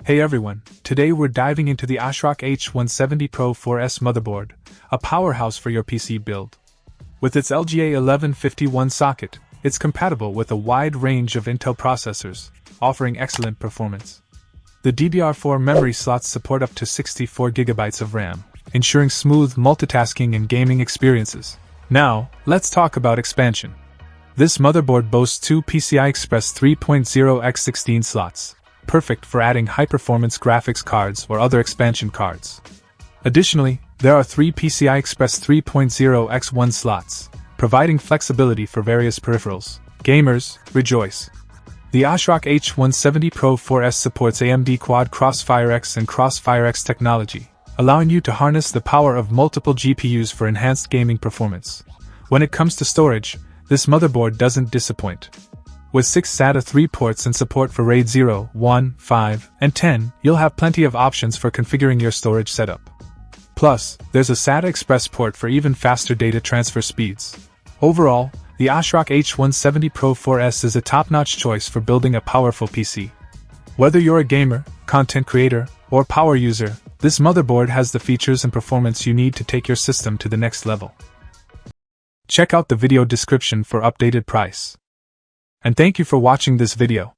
Hey everyone, today we're diving into the ASRock H170 PRO4S motherboard, a powerhouse for your PC build. With its LGA 1151 socket, it's compatible with a wide range of Intel processors, offering excellent performance. The DDR4 memory slots support up to 64GB of RAM, ensuring smooth multitasking and gaming experiences. Now, let's talk about expansion. This motherboard boasts two PCI Express 3.0x16 slots, perfect for adding high-performance graphics cards or other expansion cards. Additionally, there are three PCI Express 3.0x1 slots, providing flexibility for various peripherals. Gamers, rejoice! The ASRock H170 PRO4S supports AMD Quad Crossfire-X and Crossfire-X technology, allowing you to harness the power of multiple GPUs for enhanced gaming performance. When it comes to storage, this motherboard doesn't disappoint. With 6 SATA 3 ports and support for RAID 0, 1, 5, and 10, you'll have plenty of options for configuring your storage setup. Plus, there's a SATA Express port for even faster data transfer speeds. Overall, the ASRock H170 PRO4S is a top-notch choice for building a powerful PC. Whether you're a gamer, content creator, or power user, this motherboard has the features and performance you need to take your system to the next level. Check out the video description for updated price. And thank you for watching this video.